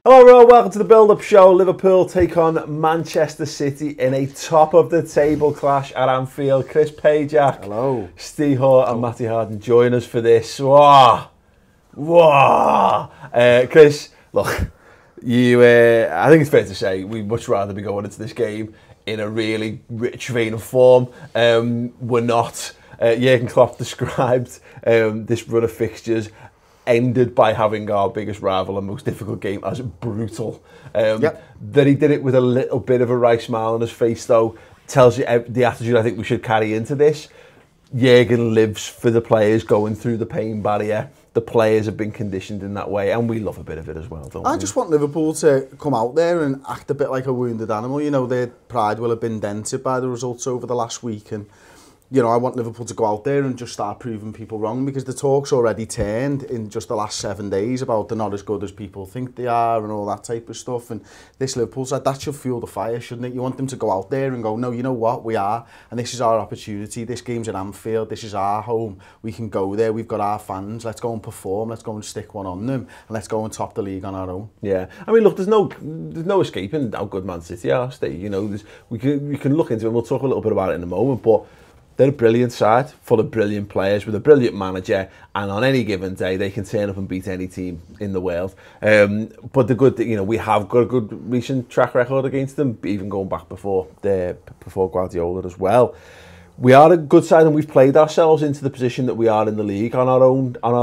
Hello everyone, welcome to the build-up show. Liverpool take on Manchester City in a top-of-the-table clash at Anfield. Chris Pajak, hello. Ste and Matty Harden join us for this. Wow. Chris, look, I think it's fair to say we'd much rather be going into this game in a really rich vein of form. We're not. Jurgen Klopp described this run of fixtures ended by having our biggest rival and most difficult game as brutal. That he did it with a little bit of a wry smile on his face, though, tells you the attitude I think we should carry into this. Jurgen lives for the players going through the pain barrier. The players have been conditioned in that way, and we love a bit of it as well, don't we? I just want Liverpool to come out there and act a bit like a wounded animal. You know, their pride will have been dented by the results over the last week, and you know, I want Liverpool to go out there and just start proving people wrong, because the talk's already turned in just the last 7 days about they're not as good as people think they are and all that type of stuff. And this Liverpool side, that should fuel the fire, shouldn't it? You want them to go out there and go, no, you know what, we are, and this is our opportunity. This game's at Anfield, this is our home. We can go there, we've got our fans, let's go and perform, let's go and stick one on them, and let's go and top the league on our own. Yeah, I mean, look, there's no escaping how good Man City are, Steve. You know, we can look into it, and we'll talk a little bit about it in a moment, but they're a brilliant side, full of brilliant players, with a brilliant manager, and on any given day they can turn up and beat any team in the world. But the good thing, you know, we have got a good recent track record against them, even going back before Guardiola as well. We are a good side, and we've played ourselves into the position that we are in the league on our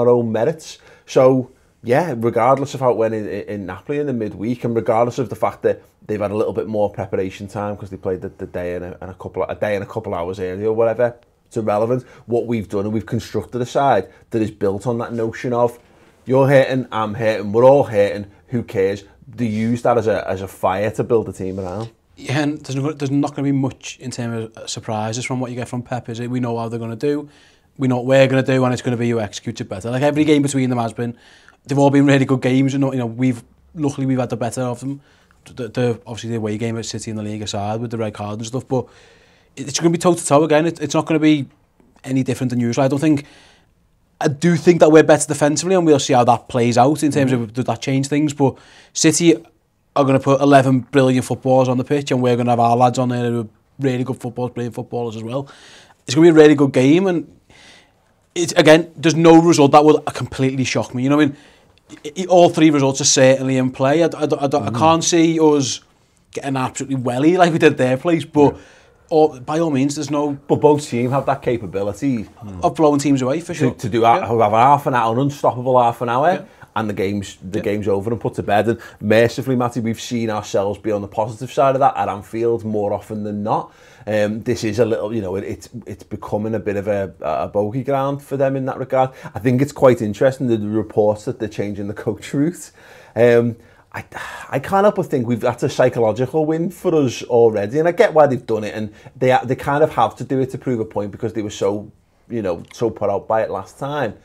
own merits. So yeah, regardless of how it went in Napoli in the midweek, and regardless of the fact that they've had a little bit more preparation time because they played the day and a couple hours earlier or whatever, it's irrelevant. What we've done, and we've constructed a side that is built on that notion of you're hurting, I'm hurting, we're all hurting, who cares? They use that as a fire to build a team around. Yeah, and there's not going to be much in terms of surprises from what you get from Pep, is it? We know how they're going to do, we know what we're going to do, and it's going to be who executes it better. Like every game between them has been. They've all been really good games, and you know luckily we've had the better of them. Obviously the away game at City in the league aside with the red card and stuff, but it's going to be toe to toe again. It's not going to be any different than usual. I do think that we're better defensively, and we'll see how that plays out in terms of does that change things. But City are going to put 11 brilliant footballers on the pitch, and we're going to have our lads on there who are really good footballers, brilliant footballers as well. It's going to be a really good game, and again, there's no result that will completely shock me. You know what I mean? All three results are certainly in play. I can't see us getting absolutely welly like we did at their place, but by all means, there's no. But both teams have that capability of blowing teams away for sure. To do have half an hour, an unstoppable half an hour, and the game's over and put to bed. And mercifully, Matty, we've seen ourselves be on the positive side of that at Anfield more often than not. This is a little, you know, it's becoming a bit of a bogey ground for them in that regard. I think it's quite interesting, the reports that they're changing the coach route. I can't help but think that's a psychological win for us already, and I get why they've done it, and they kind of have to do it to prove a point because they were so put out by it last time.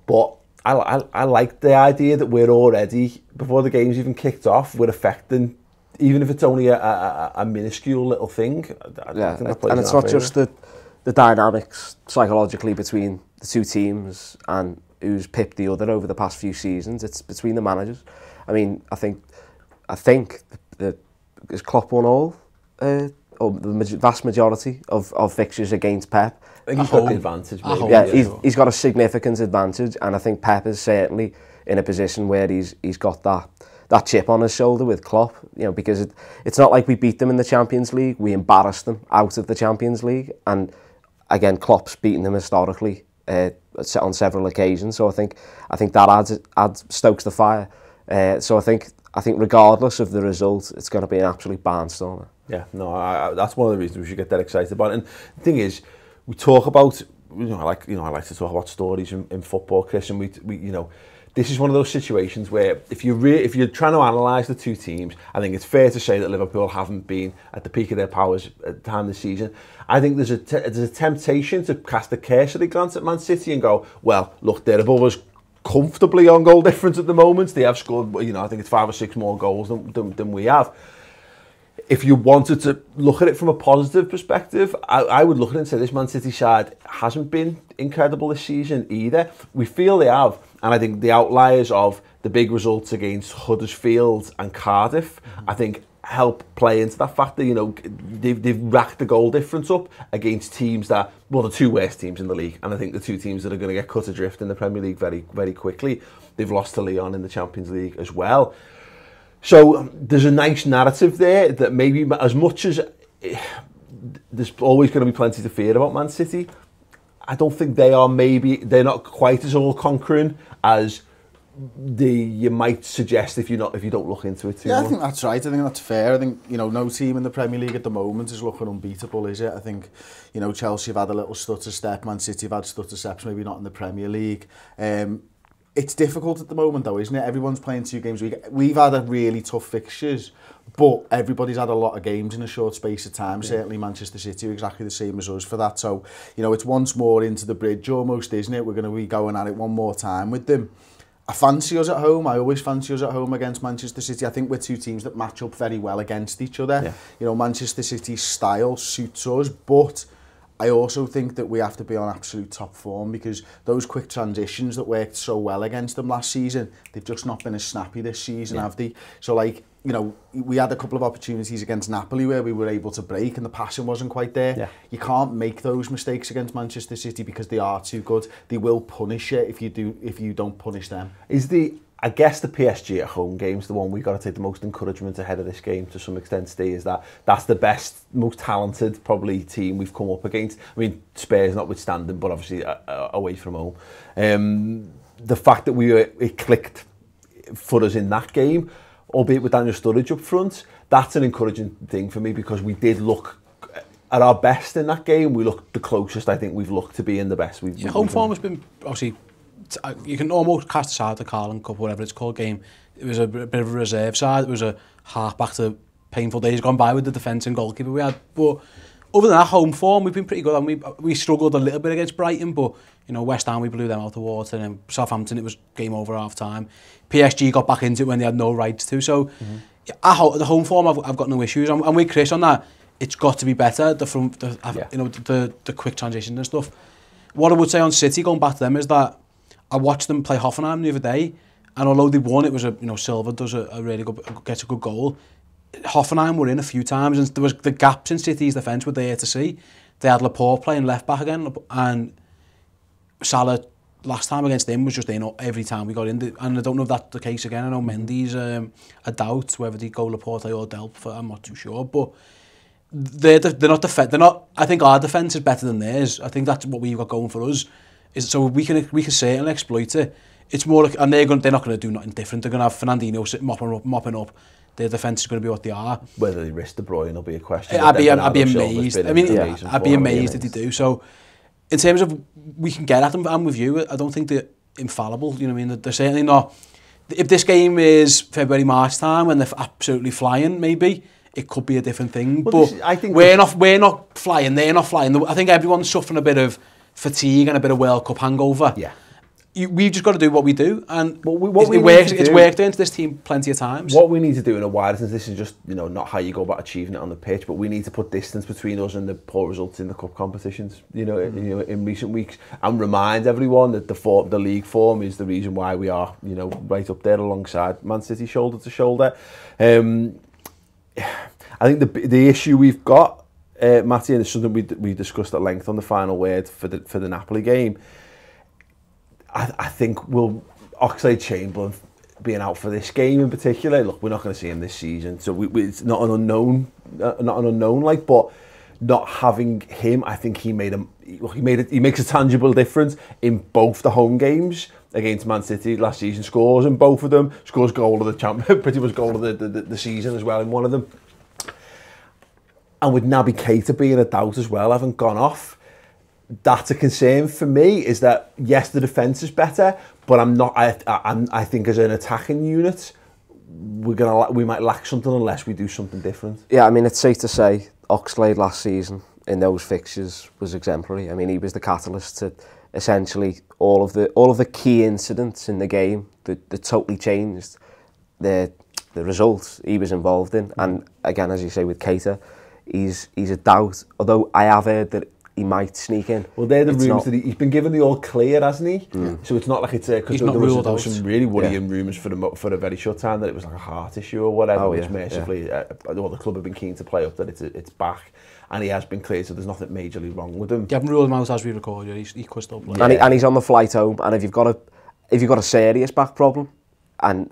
But I like the idea that we're already, before the game's even kicked off, we're affecting, even if it's only a minuscule little thing. I think and it's not just the dynamics psychologically between the two teams and who's pipped the other over the past few seasons. It's between the managers. I mean, I think that is Klopp won all, or the vast majority of fixtures against Pep. I think he's got the advantage. He's got a significant advantage, and I think Pep is certainly in a position where he's got that chip on his shoulder with Klopp, you know, because it's not like we beat them in the Champions League, we embarrassed them out of the Champions League, and again, Klopp's beaten them historically on several occasions, so I think that adds stokes the fire. So I think regardless of the result, it's going to be an absolute barnstormer. Yeah, no, that's one of the reasons we should get that excited about it. And the thing is, we talk about, I like to talk about stories in football, Chris, and we this is one of those situations where if you're trying to analyse the two teams, I think it's fair to say that Liverpool haven't been at the peak of their powers at the time of the season. I think there's a temptation to cast a cursory glance at Man City and go, well, look, they're above us comfortably on goal difference at the moment. They have scored, I think it's 5 or 6 more goals than we have. If you wanted to look at it from a positive perspective, I would look at it and say this Man City side hasn't been incredible this season either. We feel they have, and I think the outliers of the big results against Huddersfield and Cardiff, I think help play into that factor. You know, they've racked the goal difference up against teams that, well, the two worst teams in the league, and I think the two teams that are going to get cut adrift in the Premier League very, very quickly. They've lost to Lyon in the Champions League as well. So there's a nice narrative there that maybe, as much as there's always going to be plenty to fear about Man City, I don't think they're not quite as all-conquering as you might suggest if you don't look into it too much. I think that's right. I think that's fair. I think, you know, no team in the Premier League at the moment is looking unbeatable, is it? I think, you know, Chelsea have had a little stutter step, Man City have had stutter steps, maybe not in the Premier League. It's difficult at the moment though, isn't it? Everyone's playing 2 games a week. We've had a really tough fixtures, but everybody's had a lot of games in a short space of time. Yeah. Certainly Manchester City are exactly the same as us for that. So, you know, it's once more into the bridge almost, isn't it? We're going to be going at it one more time with them. I fancy us at home. I always fancy us at home against Manchester City. I think we're 2 teams that match up very well against each other. Yeah. You know, Manchester City's style suits us, but I also think that we have to be on absolute top form, because those quick transitions that worked so well against them last season, they've just not been as snappy this season, have they? So, like, you know, we had a couple of opportunities against Napoli where we were able to break and the passing wasn't quite there. Yeah. You can't make those mistakes against Manchester City because they are too good. They will punish you if you don't punish them. I guess the PSG at home game's the one we've got to take the most encouragement ahead of this game to some extent, Steve, is that's the best, most talented probably team we've come up against. I mean, Spurs notwithstanding, but obviously away from home. The fact that it clicked for us in that game, albeit with Daniel Sturridge up front, that's an encouraging thing for me, because we did look at our best in that game. We looked the closest I think we've looked to being the best. Home form has been, obviously, you can almost cast aside the Carling Cup, whatever it's called, game. It was a bit of a reserve side. It was a half back to painful days gone by with the defence and goalkeeper we had. But other than that, home form, we've been pretty good. And we struggled a little bit against Brighton, but, you know, West Ham, we blew them out the water, and Southampton, it was game over half time. PSG got back into it when they had no rights to. So the home form, I've got no issues. I'm with Chris on that. It's got to be better. You know, the quick transition and stuff. What I would say on City, going back to them, is that I watched them play Hoffenheim the other day, and although they won, it was Silva does a really good, gets a good goal. Hoffenheim were in a few times, and there was the gaps in City's defence were there to see. They had Laporte playing left back again, and Salah last time against him was just in every time we got in. And I don't know if that's the case again. I know Mendy's a doubt whether they go Laporte or Delp. I'm not too sure, but they're not. I think our defence is better than theirs. I think that's what we've got going for us. So we can certainly exploit it. It's more like, and they're not going to do nothing different. They're going to have Fernandinho mopping up. Their defence is going to be what they are. Whether they risk De Bruyne will be a question. I'd be amazed. I mean, I'd be amazed if they do. So, in terms of we can get at them, I'm with you. I don't think they're infallible. You know what I mean? They're certainly not. If this game is February, March time and they're absolutely flying, maybe it could be a different thing. Well, but I think we're not flying. They're not flying. I think everyone's suffering a bit of fatigue and a bit of World Cup hangover. Yeah. We've just got to do what we do, and it's worked into this team plenty of times. What we need to do in a wider sense, this is just, you know, not how you go about achieving it on the pitch, but we need to put distance between us and the poor results in the cup competitions, in recent weeks, and remind everyone that the league form is the reason why we are, right up there alongside Man City, shoulder to shoulder. I think the issue we've got, Matty, and it's something we discussed at length on the final word for the Napoli game. I think Oxlade-Chamberlain being out for this game in particular. Look, we're not going to see him this season, so it's not an unknown, but not having him, I think he makes a tangible difference in both the home games against Man City last season. Scores in both of them. Scores goal of the champion, pretty much goal of the season as well in one of them. And with Naby Keita being a doubt as well, having gone off. That's a concern for me, is that yes, the defence is better, but I think as an attacking unit, we might lack something unless we do something different. Yeah, I mean, it's safe to say Oxlade last season in those fixtures was exemplary. I mean, he was the catalyst to essentially all of the key incidents in the game that totally changed the results he was involved in. And again, as you say with Keita, he's a doubt. Although I have heard that he might sneak in. Well, they're the rumours that he's been given the all clear, hasn't he? So it's not like it's because there was some really worrying rumours for a very short time that it was like a heart issue or whatever, which mercifully all the club have been keen to play up that it's back, and he has been clear, so there's nothing majorly wrong with him. You haven't ruled him out as we record, he could still play. And he's on the flight home, and if you've got a serious back problem, and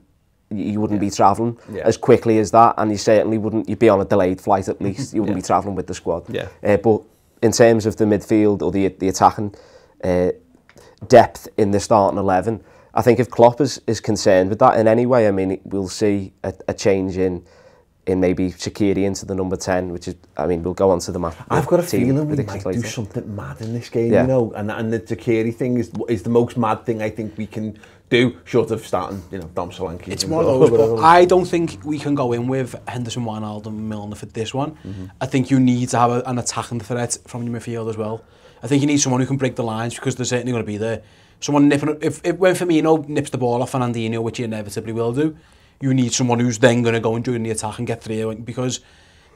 you wouldn't be travelling as quickly as that, and you certainly wouldn't. You'd be on a delayed flight at least. You wouldn't be travelling with the squad. But in terms of the midfield or the attacking depth in the starting 11, I think if Klopp is concerned with that in any way, I mean, we'll see a change in maybe Shaqiri into the number 10, which is, I mean, we'll go on to the match. I've got a feeling we might do something mad in this game, you know, and the Shaqiri thing is the most mad thing I think we can do, short of starting, you know, Dom Solanke. It's one of those, but I don't think we can go in with Henderson, Wijnaldum, Milner for this one. I think you need to have an attacking threat from your midfield as well. I think you need someone who can break the lines, because they're certainly going to be there. Someone nipping, if when Firmino nips the ball off Fernandinho, which he inevitably will do, you need someone who's then going to go and join the attack and get through, because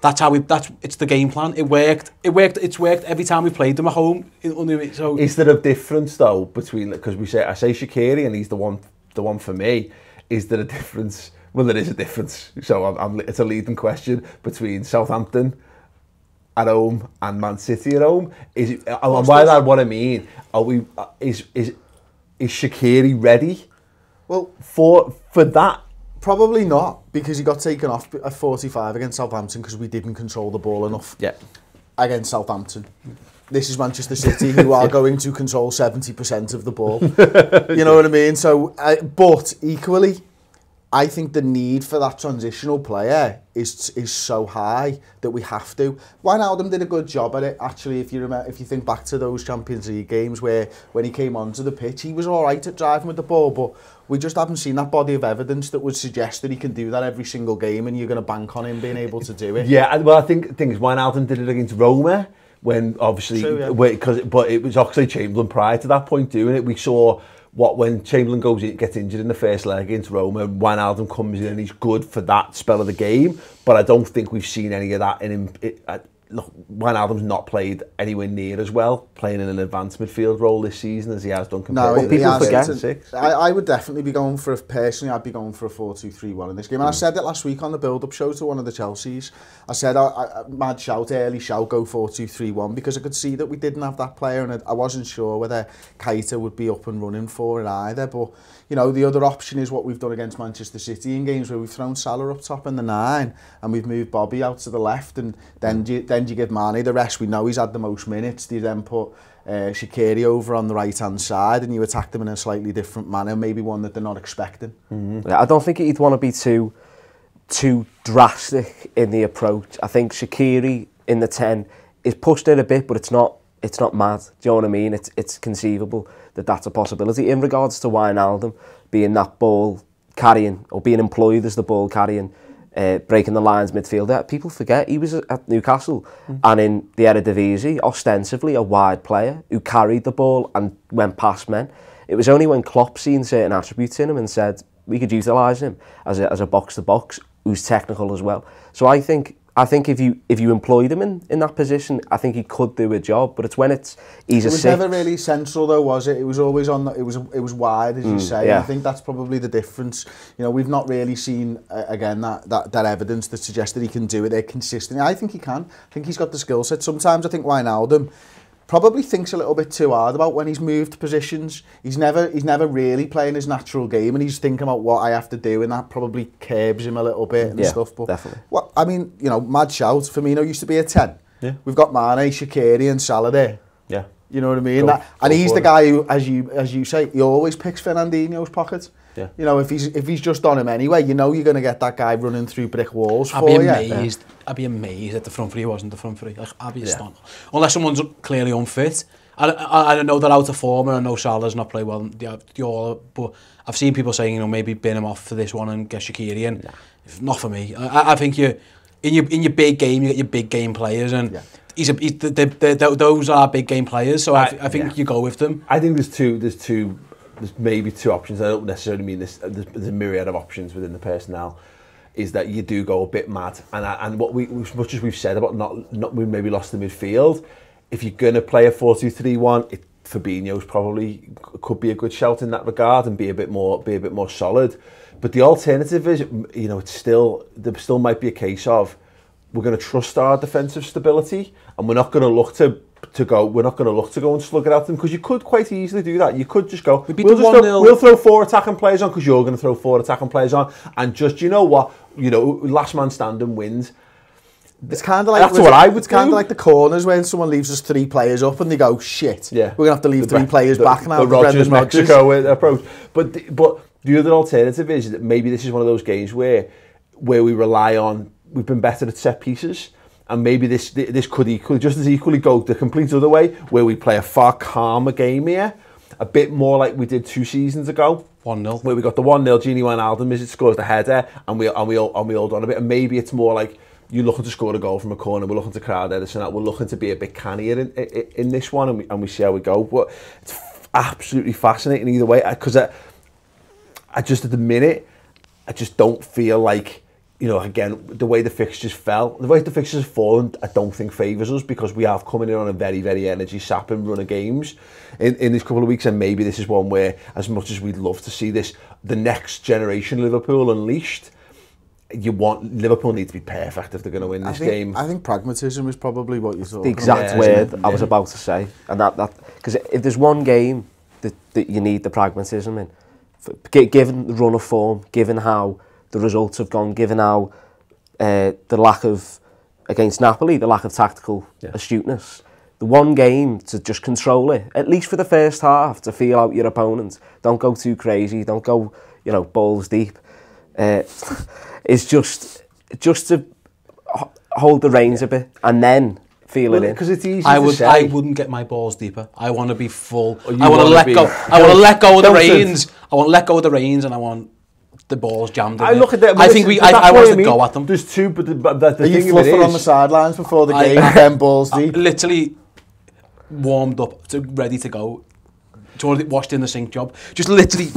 that's how it's the game plan. It's worked every time we played them at home. So is there a difference though between, because I say Shaqiri and he's the one for me, is there a difference? Well, there is a difference. So it's a leading question between Southampton at home and Man City at home. Is it, and by that what I mean, is Shaqiri ready? Well, for that? Probably not, because he got taken off at 45 against Southampton because we didn't control the ball enough against Southampton. This is Manchester City, who are going to control 70% of the ball. You know what I mean? So, but equally, I think the need for that transitional player is so high that we have to. Wijnaldum did a good job at it, actually. If you think back to those Champions League games where when he came onto the pitch, he was all right at driving with the ball, but we just haven't seen that body of evidence that would suggest that he can do that every single game, and you're going to bank on him being able to do it. Yeah, well, I think the thing is, Wijnaldum did it against Roma, when obviously, but it was Oxlade-Chamberlain prior to that point doing it. We saw when Chamberlain gets injured in the first leg against Roma, Wijnaldum comes in and he's good for that spell of the game, but I don't think we've seen any of that in him. Look, Wijnaldum's not played anywhere near as well, playing in an advanced midfield role this season as he has done compared to people forget. I would definitely be going for, personally, I'd be going for a 4-2-3-1 in this game. And I said it last week on the build-up show to one of the Chelseas. I said, mad shout, early shout, go 4-2-3-1, because I could see that we didn't have that player, and I wasn't sure whether Keita would be up and running for it either. But, you know, the other option is what we've done against Manchester City in games where we've thrown Salah up top in the 9 and we've moved Bobby out to the left, and then you give Mane the rest. We know he's had the most minutes. You then put Shaqiri over on the right-hand side and you attack them in a slightly different manner, maybe one that they're not expecting. Yeah, I don't think you'd want to be too drastic in the approach. I think Shaqiri in the 10 is pushed it a bit, but it's not mad. Do you know what I mean? It's conceivable that that's a possibility. In regards to Wijnaldum being that ball carrying, or being employed as the ball carrying, breaking the lines midfielder, people forget he was at Newcastle and in the Eredivisie ostensibly a wide player who carried the ball and went past men. It was only when Klopp seen certain attributes in him and said we could utilise him as a box-to-box who's technical as well. So I think if you employed him in that position, I think he could do a job. But it's when he's a It was never really central though, was it? It was always on. It was wide, as you say. Yeah. I think that's probably the difference. You know, we've not really seen again that evidence that suggests that he can do it there consistently. I think he can. I think he's got the skill set. Sometimes I think Wijnaldum probably thinks a little bit too hard about when he's moved positions. He's never really playing his natural game, and he's thinking about what I have to do, and that probably curbs him a little bit and stuff. But definitely. Well, I mean, you know, mad shout. Firmino used to be a 10. Yeah. We've got Mane, Shaqiri, and Salah there. Yeah. You know what I mean? And he's the guy who, as you say, he always picks Fernandinho's pocket. Yeah. You know, if he's just on him anyway, you know you're going to get that guy running through brick walls for you. I'd be amazed if the front three wasn't the front three. Like, I'd be astonished. Unless someone's clearly unfit. I know they're out of form, and I know Salah's not played well. But I've seen people saying, you know, maybe bin him off for this one and get Shaqiri in. Nah. Not for me. I think in your big game, you get your big game players, and those are big game players. So I think you go with them. I think there's maybe two options. I don't necessarily mean this. There's a myriad of options within the personnel. Is that you do go a bit mad, and what as much as we've said about not we maybe lost the midfield, if you're going to play a 4-2-3-1, Fabinho's probably could be a good shout in that regard and be a bit more solid. But the alternative is, you know, there still might be a case of we're going to trust our defensive stability, and we're not going to look to go and slug it out them, because you could quite easily do that. You could just go, we'll throw 4 attacking players on because you're going to throw 4 attacking players on, and just, you know what, you know, last man standing wins. It's kind of like that's what I would. It's kind of like the corners when someone leaves us 3 players up and they go, shit, we're gonna have to leave 3 players back now. The Rodgers Mexico approach. But the other alternative is that maybe this is one of those games where we rely on, we've been better at set pieces, and maybe this could just as equally go the complete other way, where we play a far calmer game here, a bit more like we did 2 seasons ago. 1-0. Where we got the 1-0, Gini Wijnaldum scores the header, and we hold on a bit, and maybe it's more like, you're looking to score a goal from a corner, we're looking to crowd Edison out, we're looking to be a bit cannier in this one, and we see how we go. But it's absolutely fascinating either way, because I just, at the minute, I just don't feel like, you know, again, the way the fixtures have fallen, I don't think favours us, because we have coming in on a very, very energy-sapping run of games in these couple of weeks, and maybe this is one where, as much as we'd love to see this, the next generation Liverpool unleashed, Liverpool need to be perfect if they're going to win this game. I think pragmatism is probably what you're talking about. The exact word I was about to say, and that because if there's one game that you need the pragmatism in, given the run of form, given how the results have gone, given how the lack of, against Napoli, the lack of tactical astuteness, the one game to just control it, at least for the first half, to feel out your opponent. Don't go too crazy. Don't go, you know, balls deep. Is just to hold the reins a bit and then feel it in. Because it's easy to say. I wouldn't get my balls deeper. I want to be full. I want to let go. I want to let go of the reins. I want to let go of the reins, and I want the balls jammed in. I look at that. I think I want to go at them. There's 2, but the Are you fluffing on the sidelines before the game, 10 balls deep? Literally warmed up, ready to go. Washed in the sink job. Just literally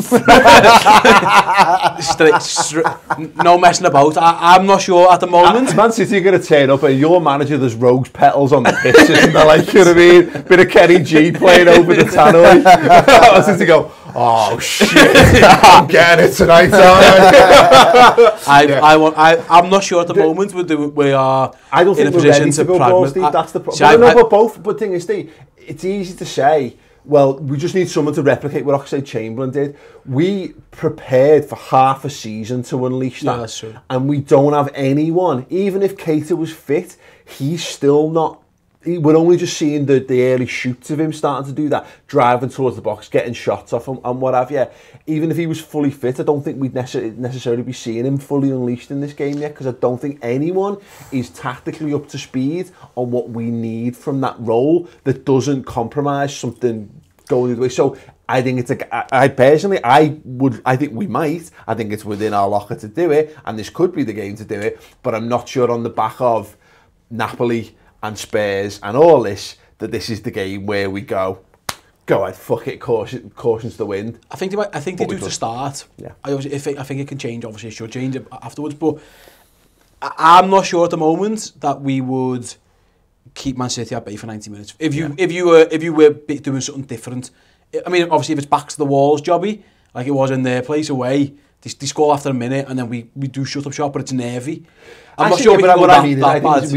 no messing about. I'm not sure at the moment. Man City are going to turn up and your manager, there's rose petals on the pitch, isn't there? Like, you know what I mean? Bit of Kenny G playing over the tannoy. Man City go, oh shit, I'm getting it tonight, I'm not sure at the moment we are I don't in think a we're position ready to go balls deep. That's the problem. But thing is, Steve, it's easy to say, well, we just need someone to replicate what Oxlade-Chamberlain did. We prepared for half a season to unleash that. Yeah, that's true. And we don't have anyone. Even if Keita was fit, he's still not. We're only just seeing the early shoots of him starting to do that, driving towards the box, getting shots off him and what have you. Even if he was fully fit, I don't think we'd necessarily be seeing him fully unleashed in this game yet, because I don't think anyone is tactically up to speed on what we need from that role that doesn't compromise something going the way. So I think I think we might. I think it's within our locker to do it, and this could be the game to do it, but I'm not sure on the back of Napoli and Spurs and all this, that this is the game where we go ahead, fuck it, caution's the wind. I think they do to start. Yeah. I think it can change, obviously it should change afterwards, but I'm not sure at the moment that we would keep Man City at bay for 90 minutes. If you were doing something different, I mean, obviously if it's back to the walls jobby, like it was in their place away, they score after a minute and then we do shut up shop, but it's nervy. I'm not sure we can go that bad.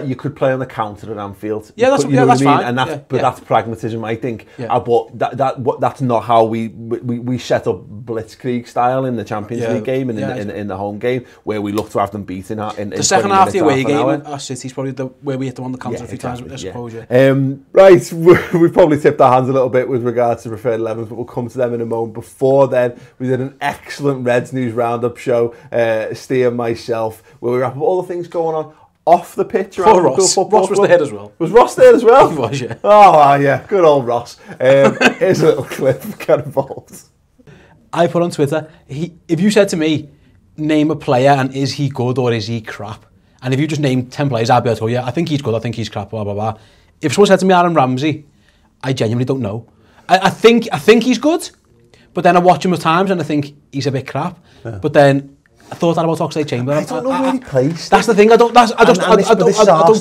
You could play on the counter at Anfield. Yeah, that's fine. And that's pragmatism, I think. Yeah. But that's not how we set up blitzkrieg style in the Champions League game and in the home game, where we look to have them beaten in the second half of the away game at City's probably where we hit them on the counter a few times, I suppose. Right, we've probably tipped our hands a little bit with regards to preferred 11s, but we'll come to them in a moment. Before then, we did an excellent Reds News Roundup show, Ste and myself, where we wrap up all the things going on off the pitch. Ross was there as well. Was Ross there as well? He was, yeah. Oh, yeah, good old Ross. Here's a little clip, get involved. I put on Twitter, if you said to me, name a player and is he good or is he crap? And if you just named 10 players, I'd be able to go, yeah, I think he's good, I think he's crap, blah, blah, blah. If someone said to me, Aaron Ramsey, I genuinely don't know. I think he's good, but then I watch him at times and I think he's a bit crap. Yeah. But then I thought that about Oxlade-Chamberlain. I don't know where he plays. That's the thing. I don't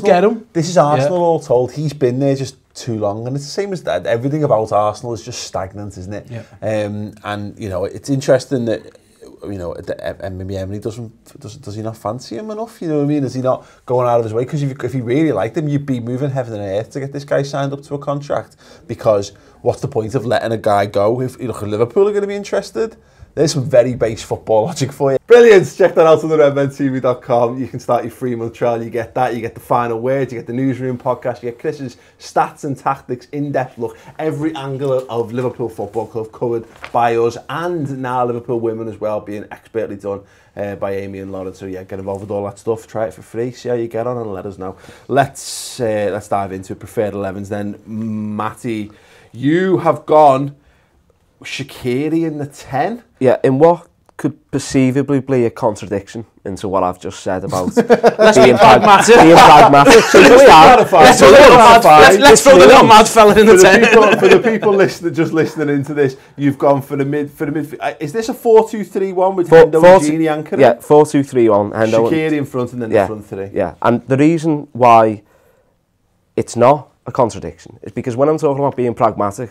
get him. This is Arsenal all told. He's been there just too long, and it's the same as that. Everything about Arsenal is just stagnant, isn't it? Yeah. And you know, it's interesting that maybe Emery does he not fancy him enough? You know what I mean? Is he not going out of his way? Because if he really liked him, you'd be moving heaven and earth to get this guy signed up to a contract. Because what's the point of letting a guy go if you look at Liverpool are going to be interested? There's some very base football logic for you. Brilliant. Check that out on the redmentv.com. You can start your 3-month trial. You get that. You get the final word. You get the newsroom podcast. You get Chris's stats and tactics, in-depth look. Every angle of Liverpool Football Club covered by us, and now Liverpool women as well, being expertly done by Amy and Lauren. So yeah, get involved with all that stuff. Try it for free. See how you get on and let us know. Let's dive into preferred 11s then. Matty, you have gone Shaqiri in the 10. Yeah, in what could perceivably be a contradiction into what I've just said about being pragmatic. Let's throw the little mad fella in the 10. For the people just listening into this, you've gone for the mid. Is this a 4-2-3-1 with Hendo and Gini anchoring? Yeah, 4-2-3-1. Hendo Shaqiri in front and then the front three. Yeah, and the reason why it's not a contradiction is because when I'm talking about being pragmatic,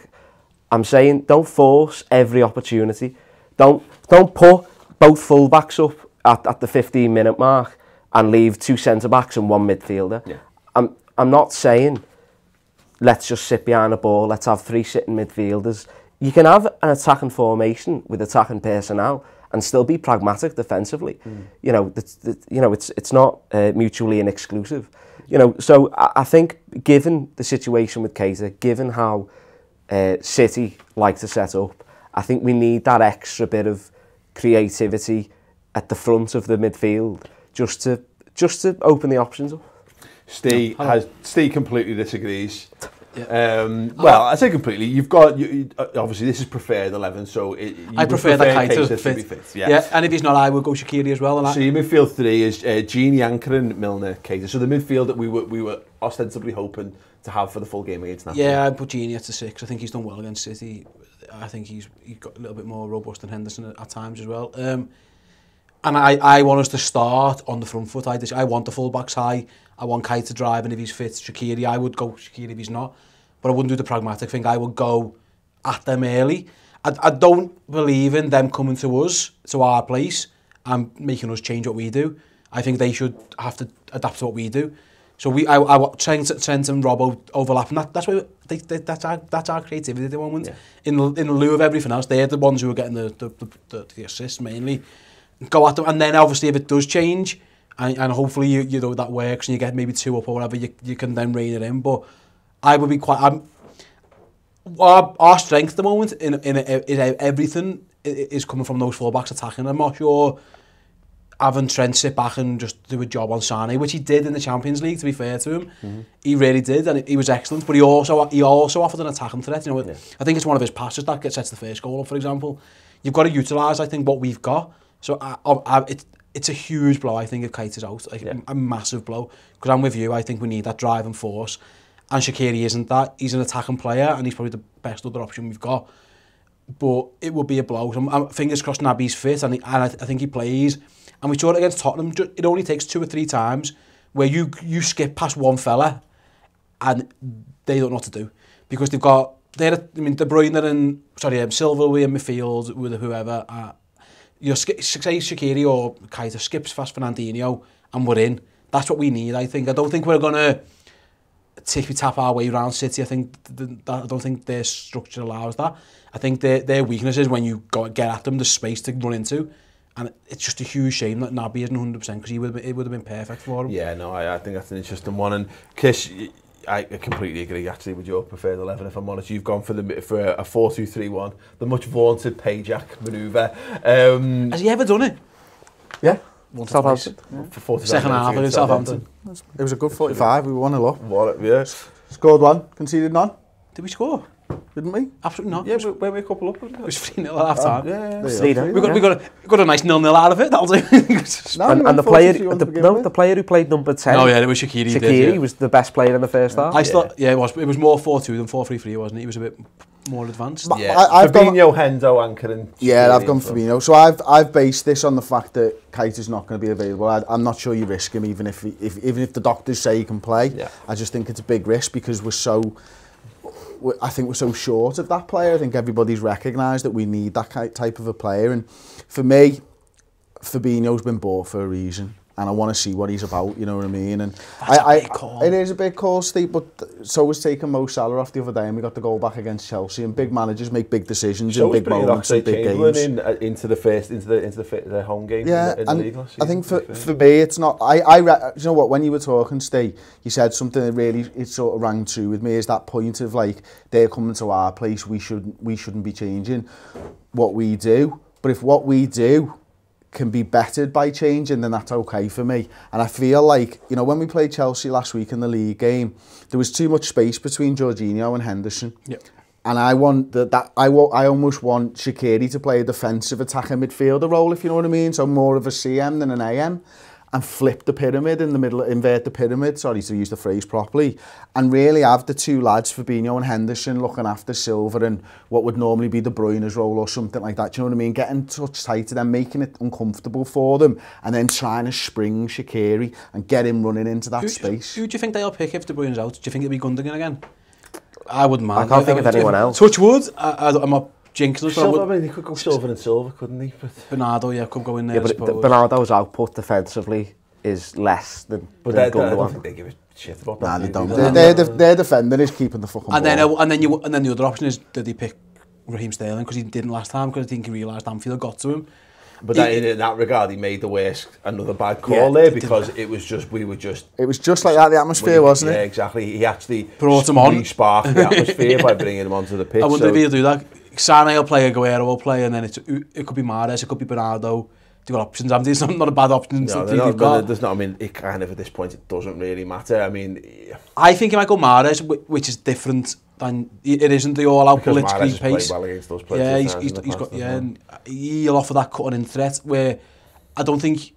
I'm saying don't force every opportunity. Don't put both full-backs up at the 15-minute mark and leave 2 centre-backs and 1 midfielder. Yeah. I'm not saying let's just sit behind the ball, let's have 3 sitting midfielders. You can have an attacking formation with attacking personnel and still be pragmatic defensively. You know, it's not mutually exclusive. You know, so I think given the situation with Keita, given how City like to set up, I think we need that extra bit of creativity at the front of the midfield just to open the options up. Steve completely disagrees. Yeah. Well, I say completely. You've got obviously this is preferred 11, so I prefer that Keita to be fit. Yeah, and if he's not, I would go Shaqiri as well. And so your midfield 3 is Gini anchoring, Milner, Keita. So the midfield that we were ostensibly hoping to have for the full game against Napoli. Yeah, I'd put Gini at the 6. I think he's done well against City. I think he's got a little bit more robust than Henderson at times as well. And I want us to start on the front foot. I want the full-backs high. I want Keita driving if he's fit. Shaqiri, I would go Shaqiri if he's not. But I wouldn't do the pragmatic thing. I would go at them early. I don't believe in them coming to us, to our place, and making us change what we do. I think they should have to adapt to what we do. So I Trent and Robbo overlap, and that's our creativity at the moment. Yeah. In lieu of everything else, they're the ones who are getting the assists mainly. Go at them, and then obviously if it does change, and hopefully you know that works, and you get maybe 2 up or whatever, you can then rein it in. But I would be quite. Our strength at the moment in everything is coming from those fullbacks attacking. I'm not sure having Trent sit back and just do a job on Sane, which he did in the Champions League, to be fair to him. He really did, and he was excellent, but he also offered an attacking threat. You know, I think it's one of his passes that sets the first goal up, for example. You've got to utilise, I think, what we've got. So it's a huge blow, I think, if Keita's out, a massive blow, because I'm with you. I think we need that driving force, and Shaqiri isn't that. He's an attacking player, and he's probably the best other option we've got. But it would be a blow. So fingers crossed Naby's fit, and I think he plays. And we saw it against Tottenham. It only takes 2 or 3 times where you skip past one fella and they don't know what to do. Because De Bruyne and Silva will be in midfield with whoever. Say Shaqiri or Keita skips past Fernandinho and we're in. That's what we need, I think. I don't think we're going to tippy-tap our way around City. I don't think their structure allows that. I think their weakness is when you get at them, there's space to run into. And it's just a huge shame that Naby isn't 100% because it would have been perfect for him. Yeah, no, I think that's an interesting one. And Kish, I completely agree actually with your preferred 11. If I'm honest, you've gone for a 4-2-3-1, the much vaunted Payjack manoeuvre. Has he ever done it? Yeah, Southampton. For second half against Southampton. It was a good 45. We won a lot. Yeah. Scored 1, conceded none. Did we score? Didn't we? Absolutely not. Yeah, we're a couple up. It was 3-0 at half time. We got a nice 0-0 out of it. That'll do. And the player who played number 10. Oh yeah, it was Shaqiri. Shaqiri was the best player in the first half. It was more 4-2 than 4-3-3, wasn't it? He was a bit more advanced. Fabinho, Hendo, anchoring. Yeah, I've gone Fabinho. So I've based this on the fact that Keita's not going to be available. I'm not sure you risk him, even if the doctors say he can play. Yeah. I just think it's a big risk because we're so I think we're so short of that player. I think everybody's recognised that we need that type of a player. And for me, Fabinho's been bought for a reason. And I want to see what he's about, you know what I mean? And That's a big call. It is a big call, Steve, but so was taking Mo Salah off the other day and we got the goal back against Chelsea, and big managers make big decisions in big moments and big games. Into the home game in the league last season. I think for me it's not, you know what, when you were talking, Steve, you said something that really, it sort of rang true with me, is that point of like, they're coming to our place, we shouldn't be changing what we do. But if what we do can be bettered by changing, then that's okay for me. And I feel like, you know, when we played Chelsea last week in the league game, there was too much space between Jorginho and Henderson. Yep. And I want I almost want Shaqiri to play a defensive attacking midfielder role, if you know what I mean. So more of a CM than an AM, and flip the pyramid in the middle, invert the pyramid, sorry to use the phrase properly, and really have the two lads, Fabinho and Henderson, looking after Silva and what would normally be De Bruyne's role or something like that. Do you know what I mean? Getting touch tighter, then making it uncomfortable for them, and then trying to spring Shaqiri and get him running into that space. Who do you think they'll pick if De Bruyne's out? Do you think it'll be Gundogan again? I wouldn't mind. I can't think of anyone else. Touch wood. I'm not jinxing us. Silva, I mean, he could go Silva and Silva, couldn't he? But Bernardo, yeah, could go in there. Yeah, but Bernardo's output defensively is less than I don't think they give a shit about that. Nah, they don't. Their defender is keeping the fucking and ball. Then the other option is, did he pick Raheem Sterling because he didn't last time, because I think he realised Anfield got to him. But in that regard, he made another bad call there, because it was just like that, the atmosphere, wasn't it? Yeah, exactly. He actually brought him on, sparked the atmosphere by bringing him onto the pitch. I wonder if he'll do that. Sané will play, Aguero will play, and then it could be Mahrez, it could be Bernardo. They've got options, haven't they? It's not a bad option. No, they've got. There's not. I mean, it kind of at this point it doesn't really matter. I mean, I think he might go Mahrez, which is different than it isn't the all-out blitzkrieg pace. Well against those players, he's got and he'll offer that cutting in threat where I don't think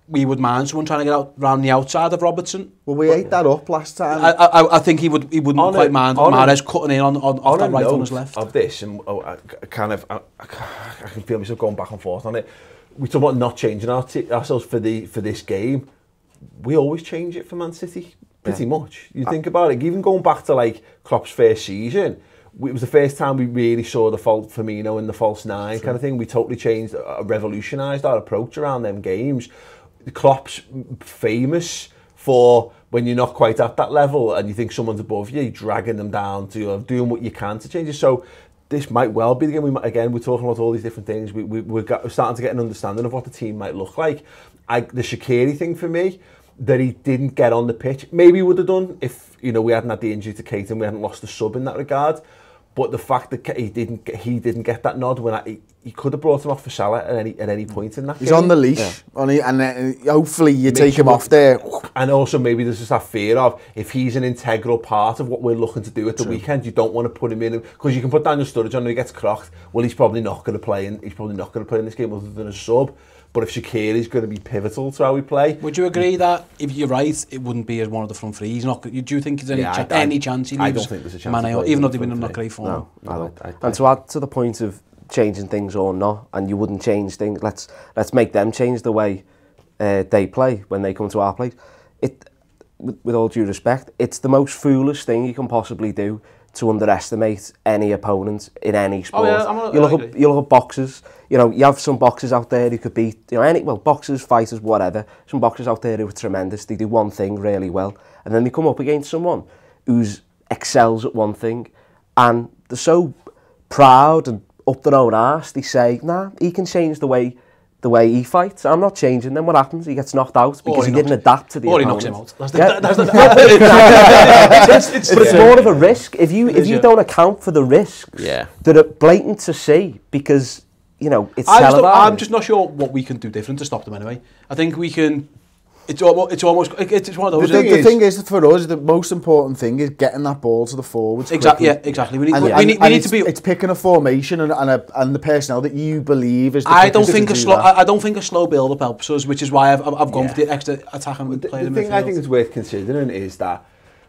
we would mind someone trying to get out round the outside of Robertson. Well, we ate that up last time. I think he wouldn't quite mind Mahrez cutting in on that right on his left. Of this, and I can feel myself going back and forth on it. We talk about not changing ourselves for this game. We always change it for Man City, pretty much. You think about it, even going back to like Klopp's first season, it was the first time we really saw the Firmino and the false nine kind of thing. We totally changed, revolutionised our approach around them games. Klopp's famous for when you're not quite at that level and you think someone's above you, dragging them down to doing what you can to change it. So this might well be the game. We're talking about all these different things. We're starting to get an understanding of what the team might look like. The Shaqiri thing for me, that he didn't get on the pitch, maybe he would have done if we hadn't had the injury to Keita and we hadn't lost the sub in that regard. But the fact that he didn't get that nod when he could have brought him off for Salah at any point in that game. He's on the leash, and hopefully you take him off there. And also maybe there's just that fear of, if he's an integral part of what we're looking to do at the weekend, you don't want to put him in, because you can put Daniel Sturridge on and he gets crocked. Well, he's probably not going to play in this game other than a sub. But if Shaqiri's going to be pivotal to how we play, would you agree that if you're right, it wouldn't be as one of the front three? He's not. Do you think there's any chance he leaves? I don't think there's a chance. Even though they've been in not great form. No. And to add to the point of changing things or not, and you wouldn't change things. Let's make them change the way they play when they come to our place. With all due respect, it's the most foolish thing you can possibly do to underestimate any opponent in any sport. You look at boxers. You have some boxers out there who could beat boxers, fighters, whatever. Some boxers out there who are tremendous. They do one thing really well, and then they come up against someone who's excels at one thing, and they're so proud and up their own arse. They say, "Nah, he can change the way he fights. I'm not changing." Then what happens? He gets knocked out because he didn't adapt to the opponent. Or he knocks him out. But it's more of a risk. If you don't account for the risks that are blatant to see, because it's televised. I'm just not sure what we can do different to stop them anyway. I think we can. It's one of those. The thing is, for us, the most important thing is getting that ball to the forwards. Exactly. Yeah, exactly. We need to be. It's picking a formation and the personnel that you believe is. I don't think a slow build up helps us, which is why I've gone for the extra attacking player. The thing I think is worth considering is that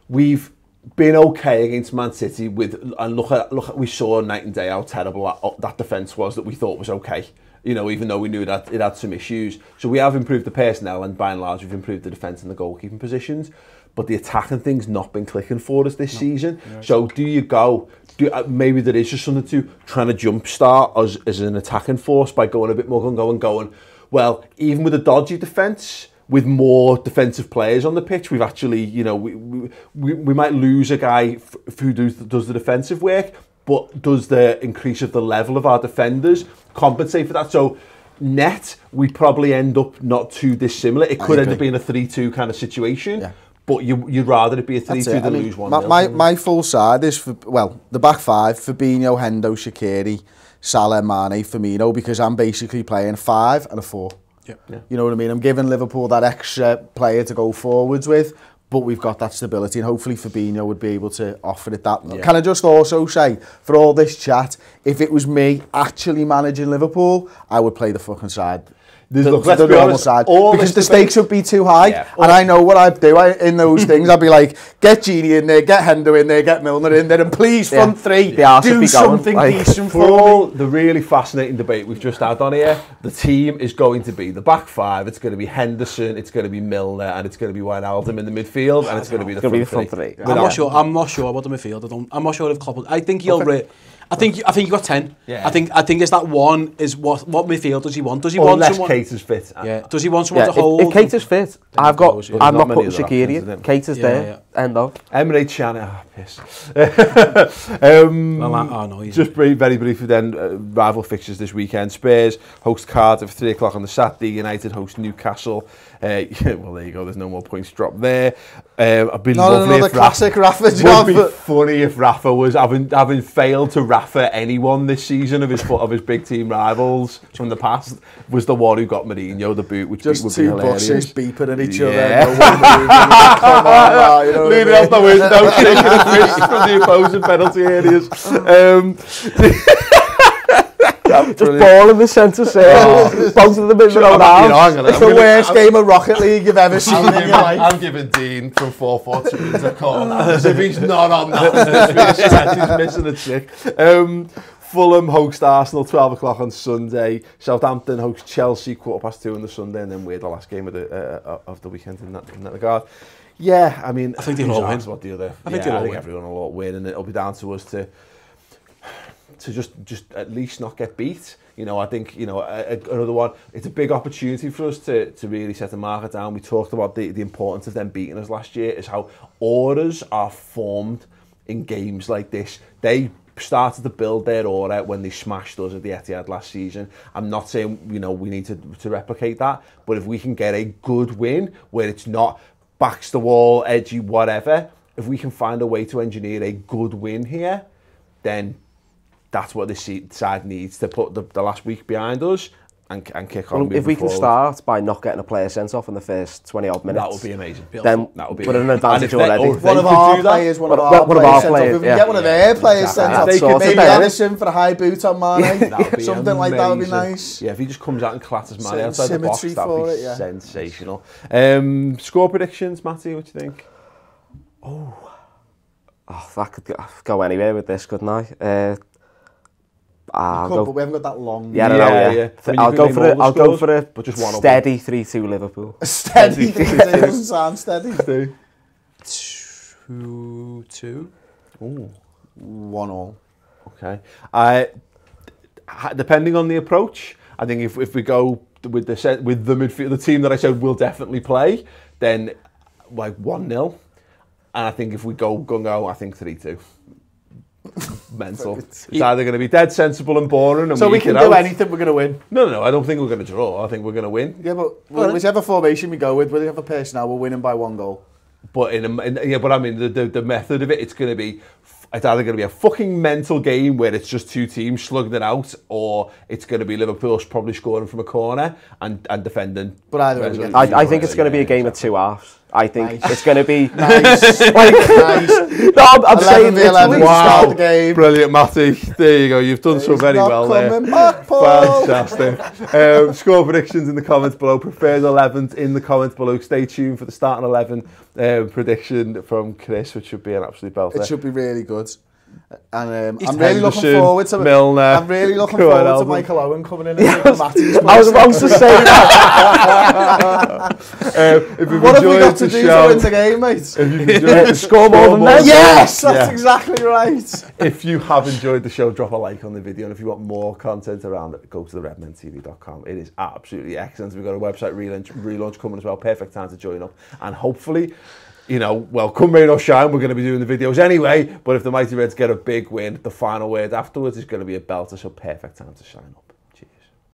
we've been okay against Man City and look at we saw night and day how terrible that defence was, that we thought was okay. Even though we knew that it had some issues. So we have improved the personnel, and by and large we've improved the defence and the goalkeeping positions. but the attacking thing's not been clicking for us this season. So do you go, maybe there is just something to trying to jumpstart us as an attacking force by going a bit more going, well, even with a dodgy defence, with more defensive players on the pitch, we've actually, you know, we might lose a guy who does the defensive work, but does the increase of the level of our defenders compensate for that? So net, we probably end up not too dissimilar. It could end up being a 3-2 kind of situation, but you'd rather it be a 3-2 than lose 1-0. My full side is, the back five, Fabinho, Hendo, Shaqiri, Salah, Mane, Firmino, because I'm basically playing 5 and a 4. Yeah. You know what I mean? I'm giving Liverpool that extra player to go forwards with, but we've got that stability, and hopefully Fabinho would be able to offer it that. Yeah. Can I just also say, for all this chat, if it was me actually managing Liverpool, I would play the fucking side. The normal side, because the stakes would be too high, and I know what I'd do in those things. I'd be like, get Gini in there, get Hendo in there, get Milner in there, and please, front three, do something decent for all the really fascinating debate we've just had on here. The team is going to be the back five. It's going to be Henderson, it's going to be Milner, and it's going to be Wijnaldum in the midfield, and it's going to be the front three. I'm not sure about the midfield. I'm not sure if Klopp. I think he'll. I think you got 10. Yeah. I think it's that one is what midfield does he want? Does he want someone? Keita's fit. Yeah. Does he want someone to hold? If Keita's fit, I'm not putting Shaqiri in. Keita's there. End of. Emirates Channel. Piss. Just very briefly then, rival fixtures this weekend. Spurs host Cardiff 3 o'clock on the Saturday. United host Newcastle. Well, there you go. There's no more points dropped there. I've been lovely if classic Rafa job. Would be funny if Rafa was having failed to Rafa anyone this season of his big team rivals from the past, was the one who got Mourinho the boot, which just would two be hilarious. Buses beeping at each other. No come on, you know leaning out the window, taking a fish from the opposing penalty areas. Just ball in the centre circle, both of them in their own arms. It's the worst game of Rocket League you've ever seen in your life. I'm giving Dean from 442 a call, as if he's not on that. He's missing a trick. Fulham host Arsenal 12 o'clock on Sunday. Southampton host Chelsea 2:15 on the Sunday, and then we're the last game of the weekend in that regard. Yeah, I mean, I think they'll all win. I think everyone will all win, and it'll be down to us to just at least not get beat. You know, I think, you know, another one, it's a big opportunity for us to really set the market down. We talked about the importance of them beating us last year, is how auras are formed in games like this. They started to build their aura when they smashed us at the Etihad last season. I'm not saying, you know, we need to replicate that, but if we can get a good win where it's not backs the wall, edgy, whatever, if we can find a way to engineer a good win here, then that's what this side needs to put the last week behind us and kick on. If we can start by not getting a player sent off in the first 20 odd minutes, that would be amazing. Then we're an advantage already. One of our players, one of our players. If we can get one of their players sent off, maybe Edison for a high boot on Mane, something like that would be nice. Yeah, if he just comes out and clatters Mane outside the box, that would be sensational. Score predictions, Matty, what do you think? Oh, that could go anywhere with this, couldn't I? But we haven't got that long. Yeah. I'll go for a but just one steady 3-2 Liverpool. Steady 3-2 doesn't sound steady. 2-2. Ooh. 1-1. Okay. Depending on the approach, I think if we go with the midfield, the team that I said will definitely play, then like 1-0. And I think if we go gung-ho, I think 3-2. Mental. It's either going to be dead sensible and boring, and so we can do anything. We're going to win. No. I don't think we're going to draw. I think we're going to win. Yeah, but whichever formation we go with, whether we have a personnel, we're winning by 1 goal. But but I mean the method of it, it's going to be. It's either going to be a fucking mental game where it's just two teams slugging it out, or it's going to be Liverpool probably scoring from a corner and defending. But either way, I think it's going to be a game of 2 halves. I think it's going to be nice. No, I'm saying wow, the game. Brilliant, Matty. There you go. You've done so very well there. Back, Paul. Fantastic. Score predictions in the comments below. Preferred 11s in the comments below. Stay tuned for the starting 11 prediction from Chris, which should be an absolute belter. It should be really good. And East I'm really looking Henderson, forward to Milner, I'm really looking go on, forward to Alvin. Michael Owen coming in and taking Matty's I was about to say that. If you've What have we enjoyed got to the do show, to win the game, mate? if you've enjoyed Score more than them. Yes, that's Yeah. exactly right. If you have enjoyed the show, drop a like on the video, and if you want more content around it, go to the redmentv.com. It is absolutely excellent. We've got a website relaunch coming as well. Perfect time to join up, and hopefully, you know, well, come rain or shine, we're going to be doing the videos anyway. But if the Mighty Reds get a big win, the final word afterwards is going to be a belter. So perfect time to sign up.